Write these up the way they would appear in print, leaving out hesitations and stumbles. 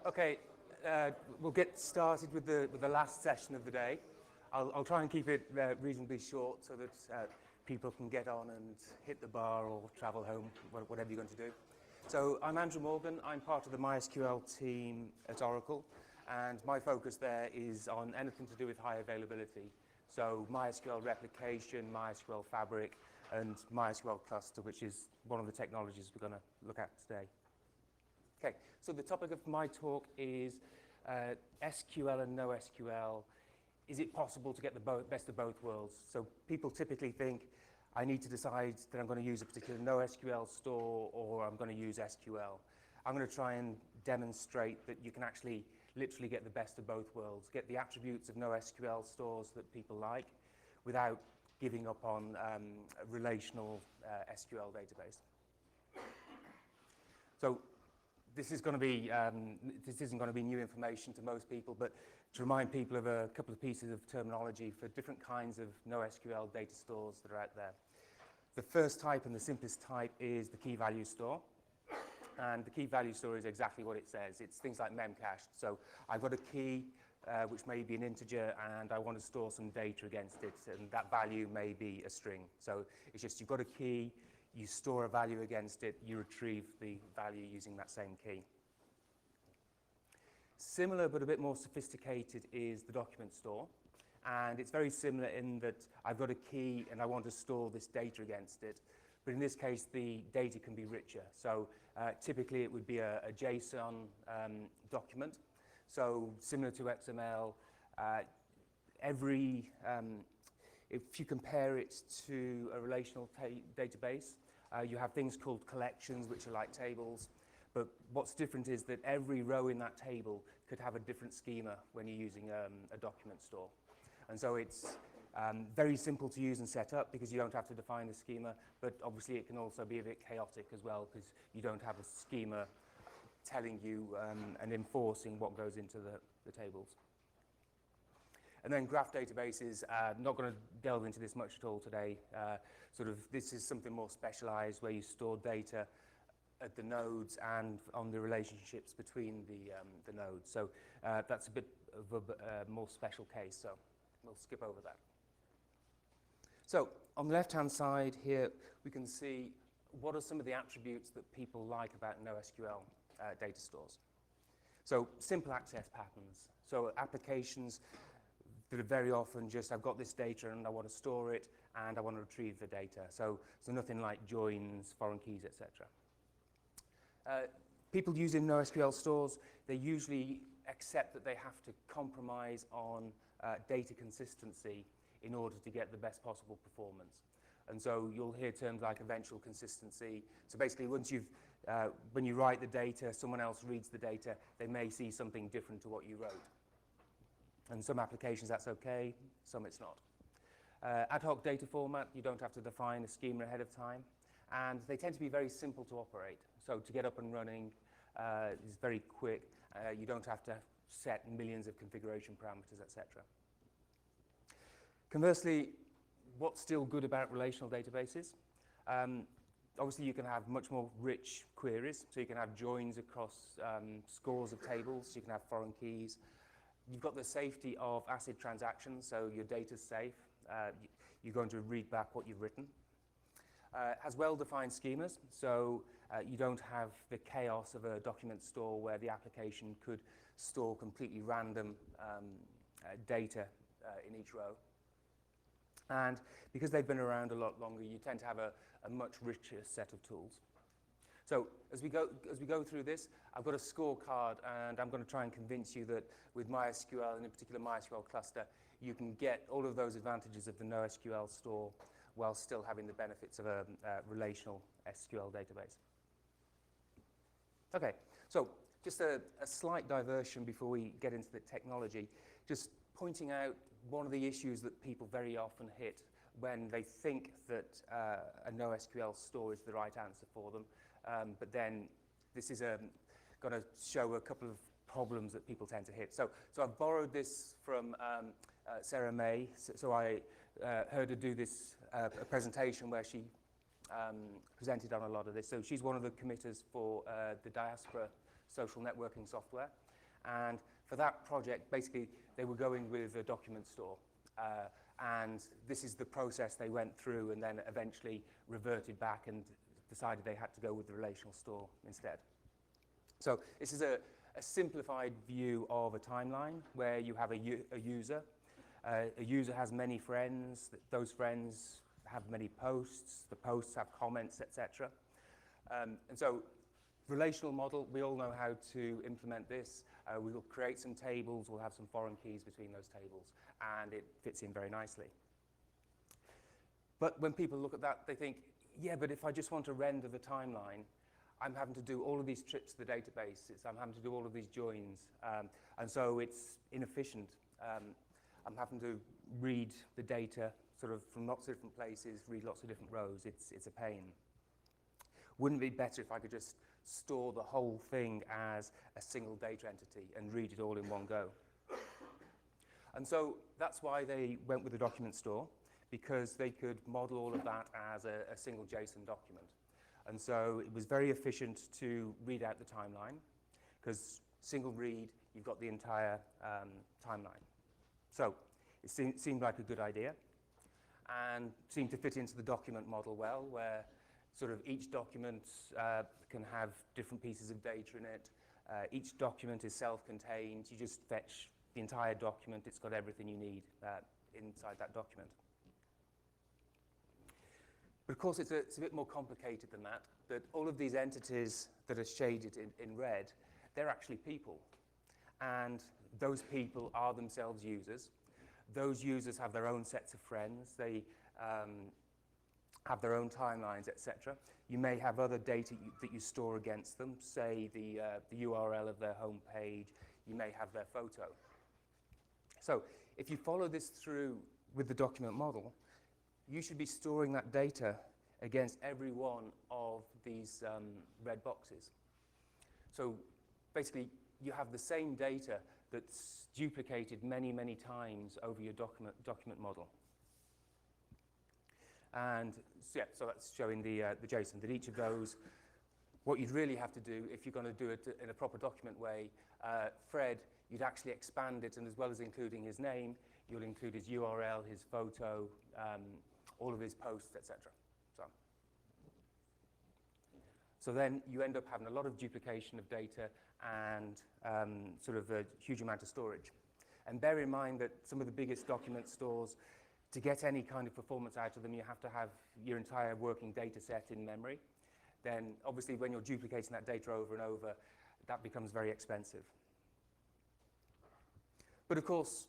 Okay, we'll get started with the last session of the day. I'll try and keep it reasonably short so that people can get on and hit the bar or travel home, whatever you're going to do. So I'm Andrew Morgan. I'm part of the MySQL team at Oracle, and my focus there is on anything to do with high availability. So MySQL replication, MySQL Fabric, and MySQL cluster, which is one of the technologies we're going to look at today. Okay, so the topic of my talk is SQL and NoSQL. Is it possible to get the best of both worlds? So people typically think, I need to decide that I'm going to use a particular NoSQL store or I'm going to use SQL. I'm going to try and demonstrate that you can actually literally get the best of both worlds, get the attributes of NoSQL stores that people like without giving up on a relational SQL database. So this is going to be, this isn't going to be new information to most people, but to remind people of a couple of pieces of terminology for different kinds of NoSQL data stores that are out there. The first type and the simplest type is the key value store. And the key value store is exactly what it says. It's things like memcached. So I've got a key, which may be an integer, and I want to store some data against it, and that value may be a string. So it's just you've got a key, you store a value against it, you retrieve the value using that same key. Similar but a bit more sophisticated is the document store. And it's very similar in that I've got a key and I want to store this data against it. But in this case, the data can be richer. So typically it would be a JSON document. So similar to XML, if you compare it to a relational database, you have things called collections, which are like tables. But what's different is that every row in that table could have a different schema when you're using a document store. And so it's very simple to use and set up because you don't have to define the schema, but obviously it can also be a bit chaotic as well because you don't have a schema telling you and enforcing what goes into the tables. And then graph databases, not going to delve into this much at all today. This is something more specialized where you store data at the nodes and on the relationships between the nodes. So that's a bit of a more special case, so we'll skip over that. So on the left-hand side here, we can see what are some of the attributes that people like about NoSQL data stores. So simple access patterns. So applications that are very often just, I've got this data and I want to store it and I want to retrieve the data. So nothing like joins, foreign keys, etc. People using NoSQL stores, they usually accept that they have to compromise on data consistency in order to get the best possible performance. And so you'll hear terms like eventual consistency. So basically, once when you write the data, someone else reads the data, they may see something different to what you wrote. And some applications that's okay, some it's not. Ad hoc data format, you don't have to define a schema ahead of time. And they tend to be very simple to operate. So to get up and running is very quick. You don't have to set millions of configuration parameters, etc. Conversely, what's still good about relational databases? Obviously, you can have much more rich queries. So you can have joins across scores of tables. You can have foreign keys. You've got the safety of ACID transactions, so your data's safe. You're going to read back what you've written. Has well-defined schemas, so you don't have the chaos of a document store where the application could store completely random data in each row. And because they've been around a lot longer, you tend to have a much richer set of tools. So as we go through this, I've got a scorecard, and I'm going to try and convince you that with MySQL, and in particular MySQL cluster, you can get all of those advantages of the NoSQL store while still having the benefits of a relational SQL database. Okay, so just a slight diversion before we get into the technology, just pointing out one of the issues that people very often hit when they think that a NoSQL store is the right answer for them. But then this is going to show a couple of problems that people tend to hit. So I've borrowed this from Sarah May. So I heard her do this a presentation where she presented on a lot of this. So she's one of the committers for the Diaspora social networking software. And for that project, basically, they were going with a document store. And this is the process they went through and then eventually reverted back and decided they had to go with the relational store instead. So this is a simplified view of a timeline where you have a user. A user has many friends. Those friends have many posts. The posts have comments, etc. And so relational model, we all know how to implement this. We'll create some tables. We'll have some foreign keys between those tables. And it fits in very nicely. But when people look at that, they think, yeah, but if I just want to render the timeline, I'm having to do all of these trips to the database. I'm having to do all of these joins. And so it's inefficient. I'm having to read the data sort of from lots of different places, read lots of different rows. It's a pain. Wouldn't it be better if I could just store the whole thing as a single data entity and read it all in one go? And so that's why they went with the document store, because they could model all of that as a single JSON document. And so it was very efficient to read out the timeline, because single read, you've got the entire timeline. So it seemed like a good idea, and seemed to fit into the document model well, where sort of each document can have different pieces of data in it. Each document is self-contained. You just fetch the entire document. It's got everything you need inside that document. But of course, it's a bit more complicated than that, that all of these entities that are shaded in red, they're actually people. And those people are themselves users. Those users have their own sets of friends. They have their own timelines, etc. You may have other data that you store against them, say the URL of their home page. You may have their photo. So if you follow this through with the document model, you should be storing that data against every one of these red boxes. So basically, you have the same data that's duplicated many, many times over your document model. And so, yeah, so that's showing the JSON, that each of those, what you'd really have to do if you're going to do it in a proper document way, Fred, you'd actually expand it, and as well as including his name, you'll include his URL, his photo, all of his posts, etc. So then you end up having a lot of duplication of data and sort of a huge amount of storage. And bear in mind that some of the biggest document stores, to get any kind of performance out of them, you have to have your entire working data set in memory. Then obviously when you're duplicating that data over and over, that becomes very expensive. But of course,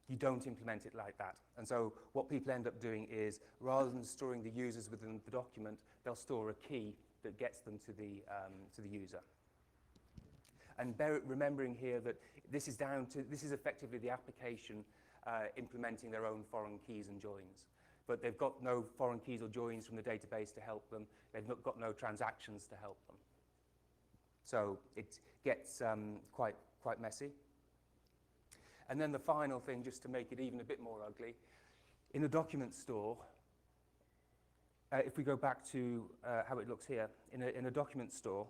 you don't implement it like that. And so what people end up doing is, rather than storing the users within the document, they'll store a key that gets them to the user. And remembering here that this is effectively the application implementing their own foreign keys and joins. But they've got no foreign keys or joins from the database to help them. They've got no transactions to help them. So it gets quite messy. And then the final thing, just to make it even a bit more ugly, in the document store, if we go back to how it looks here, in a document store,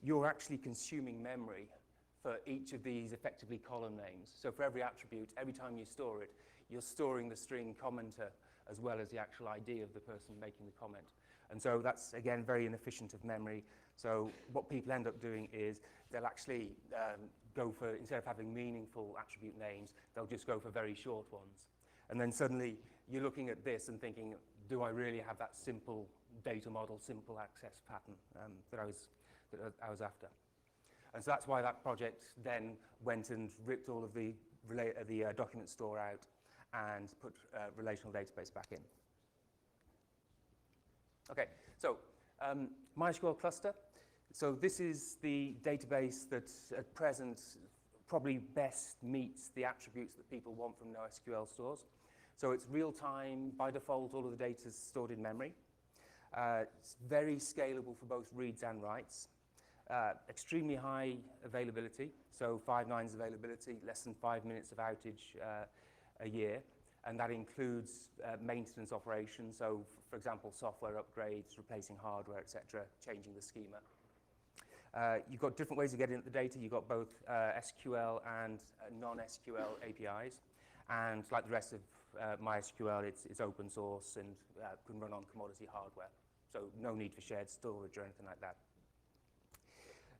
you're actually consuming memory for each of these effectively column names. So for every attribute, every time you store it, you're storing the string commenter as well as the actual ID of the person making the comment. And so that's, again, very inefficient of memory. So what people end up doing is they'll actually go for, instead of having meaningful attribute names, they'll just go for very short ones. And then suddenly you're looking at this and thinking, do I really have that simple data model, simple access pattern that I was after? And so that's why that project then went and ripped all of the document store out and put relational database back in. Okay, so Mysql cluster. So this is the database that at present probably best meets the attributes that people want from NoSQL stores. So it's real time, by default, all of the data is stored in memory. It's very scalable for both reads and writes. Extremely high availability, so 5 nines availability, less than 5 minutes of outage a year. And that includes maintenance operations, so for example, software upgrades, replacing hardware, etc., changing the schema. You've got different ways of getting at the data. You've got both SQL and non-SQL APIs. And like the rest of MySQL, it's open source and can run on commodity hardware. So no need for shared storage or anything like that.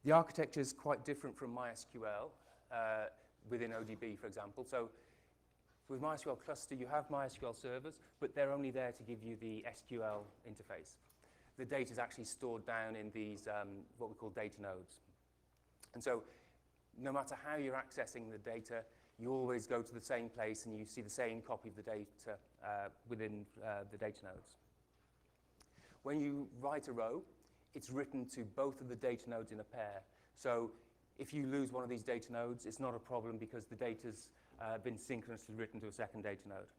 The architecture is quite different from MySQL within ODB, for example. So with MySQL cluster, you have MySQL servers, but they're only there to give you the SQL interface. The data is actually stored down in these, what we call data nodes. And so no matter how you're accessing the data, you always go to the same place and you see the same copy of the data within the data nodes. When you write a row, it's written to both of the data nodes in a pair. So if you lose one of these data nodes, it's not a problem because the data's been synchronously written to a second data node.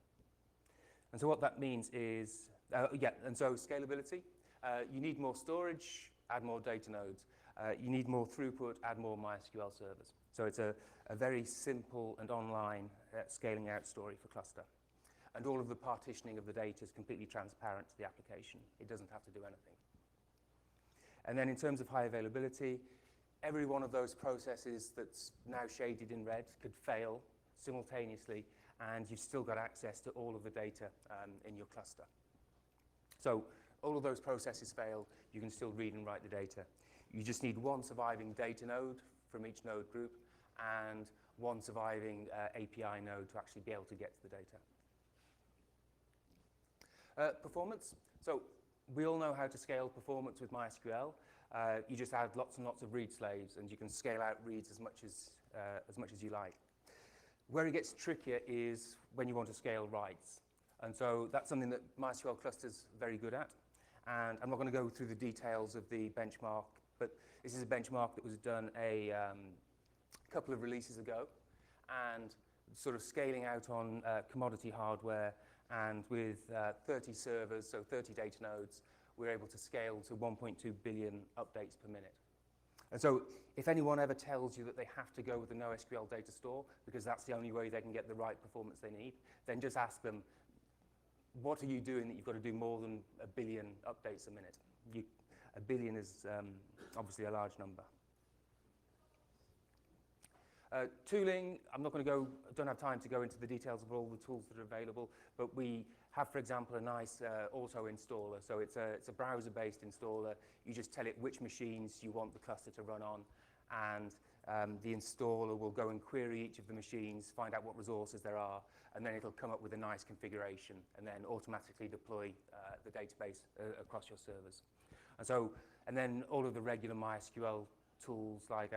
And so what that means is, and so scalability. You need more storage, add more data nodes. You need more throughput, add more MySQL servers. So it's a very simple and online scaling out story for cluster. And all of the partitioning of the data is completely transparent to the application. It doesn't have to do anything. And then in terms of high availability, every one of those processes that's now shaded in red could fail simultaneously, and you've still got access to all of the data in your cluster. So all of those processes fail, you can still read and write the data. You just need one surviving data node from each node group and one surviving API node to actually be able to get to the data. Performance. So we all know how to scale performance with MySQL. You just add lots and lots of read slaves, and you can scale out reads as much as you like. Where it gets trickier is when you want to scale writes. And so that's something that MySQL cluster's very good at. And I'm not going to go through the details of the benchmark, but this is a benchmark that was done a couple of releases ago, and sort of scaling out on commodity hardware, and with 30 servers, so 30 data nodes, we're able to scale to 1.2 billion updates per minute. And so if anyone ever tells you that they have to go with the NoSQL data store because that's the only way they can get the right performance they need, then just ask them, what are you doing that you've got to do more than 1 billion updates a minute? 1 billion is obviously a large number. Tooling, I'm not going to go, don't have time to go into the details of all the tools that are available, but we have, for example, a nice auto installer. So it's a browser-based installer. You just tell it which machines you want the cluster to run on, and the installer will go and query each of the machines, find out what resources there are, and then it'll come up with a nice configuration and then automatically deploy the database across your servers. And then all of the regular MySQL tools like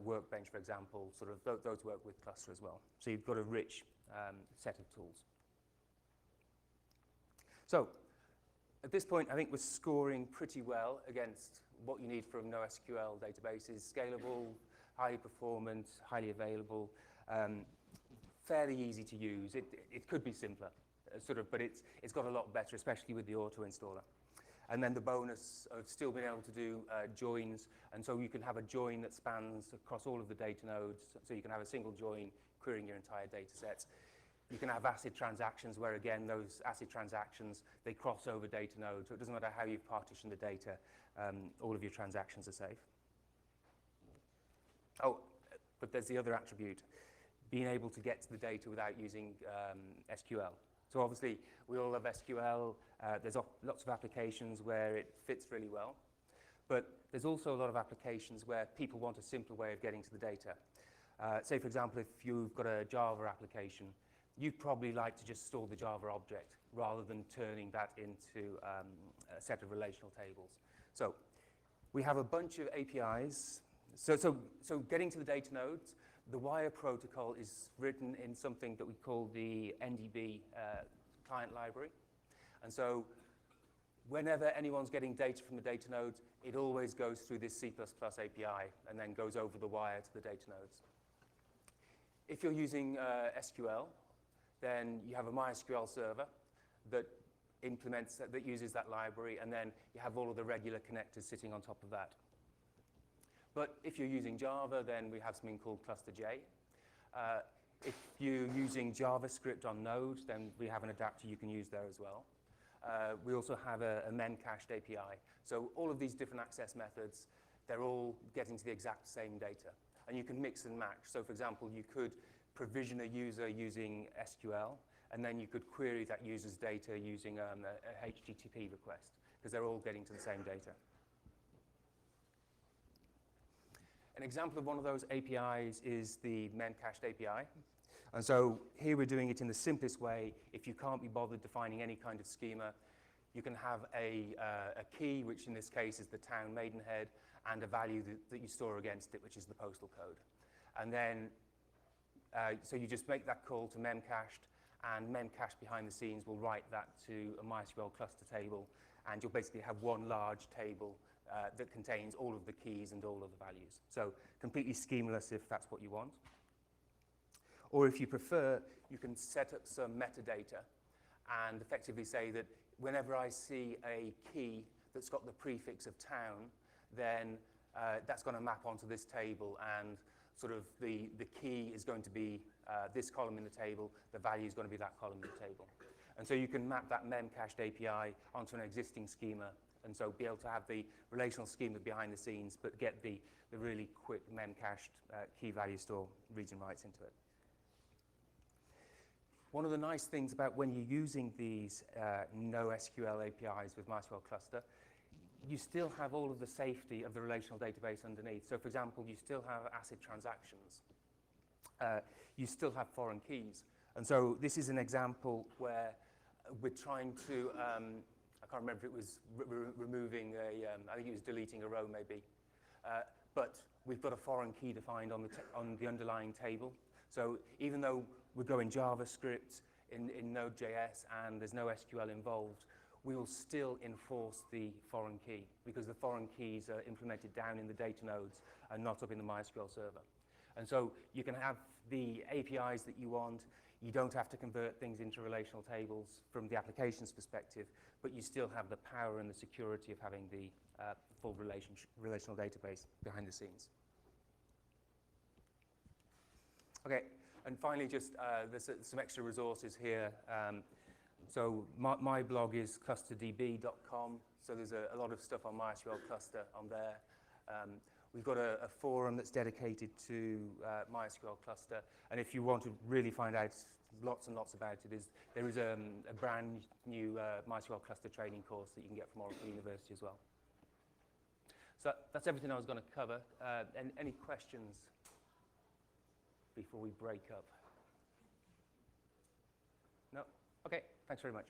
Workbench, for example, sort of those work with cluster as well. So you've got a rich set of tools. So at this point, I think we're scoring pretty well against what you need from NoSQL databases: scalable, highly performant, highly available, fairly easy to use. It could be simpler, but it's got a lot better, especially with the auto installer. And then the bonus of still being able to do joins, and so you can have a join that spans across all of the data nodes, so you can have a single join querying your entire data sets. You can have ACID transactions where, again, those ACID transactions, they cross over data nodes, so it doesn't matter how you've partitioned the data, all of your transactions are safe. Oh, but there's the other attribute, being able to get to the data without using SQL. So obviously, we all love SQL. There's lots of applications where it fits really well. But there's also a lot of applications where people want a simpler way of getting to the data. Say, for example, if you've got a Java application, you'd probably like to just store the Java object rather than turning that into a set of relational tables. So we have a bunch of APIs. So getting to the data nodes, the wire protocol is written in something that we call the NDB client library. And so whenever anyone's getting data from the data nodes, it always goes through this C++ API and then goes over the wire to the data nodes. If you're using SQL, then you have a MySQL server that that uses that library, and then you have all of the regular connectors sitting on top of that. But if you're using Java, then we have something called ClusterJ. If you're using JavaScript on Node, then we have an adapter you can use there as well. We also have a memcached API. So all of these different access methods, they're all getting to the exact same data. And you can mix and match. So for example, you could provision a user using SQL, and then you could query that user's data using a HTTP request, because they're all getting to the same data. An example of one of those APIs is the memcached API. And so here we're doing it in the simplest way. If you can't be bothered defining any kind of schema, you can have a key, which in this case is the town maidenhead, and a value that you store against it, which is the postal code. And then, so you just make that call to memcached, and memcached behind the scenes will write that to a MySQL cluster table, and you'll basically have one large table that contains all of the keys and all of the values. So completely schemaless if that's what you want. Or if you prefer, you can set up some metadata and effectively say that whenever I see a key that's got the prefix of town, then that's going to map onto this table, and sort of the key is going to be this column in the table, the value is going to be that column in the table. And so you can map that memcached API onto an existing schema, and so be able to have the relational schema behind the scenes, but get the really quick memcached key value store region rights into it. One of the nice things about when you're using these NoSQL APIs with MySQL cluster, you still have all of the safety of the relational database underneath. So for example, you still have ACID transactions. You still have foreign keys. And so this is an example where we're trying to, I can't remember if it was removing I think it was deleting a row maybe. But we've got a foreign key defined on the underlying table. So even though we're going JavaScript in Node.js and there's no SQL involved, we will still enforce the foreign key, because the foreign keys are implemented down in the data nodes and not up in the MySQL server. And so you can have the APIs that you want. You don't have to convert things into relational tables from the application's perspective, but you still have the power and the security of having the full relational database behind the scenes. Okay, and finally, just there's some extra resources here. So my blog is clusterdb.com, so there's a lot of stuff on MySQL cluster on there. We've got a forum that's dedicated to MySQL cluster, and if you want to really find out lots and lots about it, there is a brand new MySQL cluster training course that you can get from Oracle University as well. So that's everything I was going to cover. Any questions before we break up? No? Okay, thanks very much.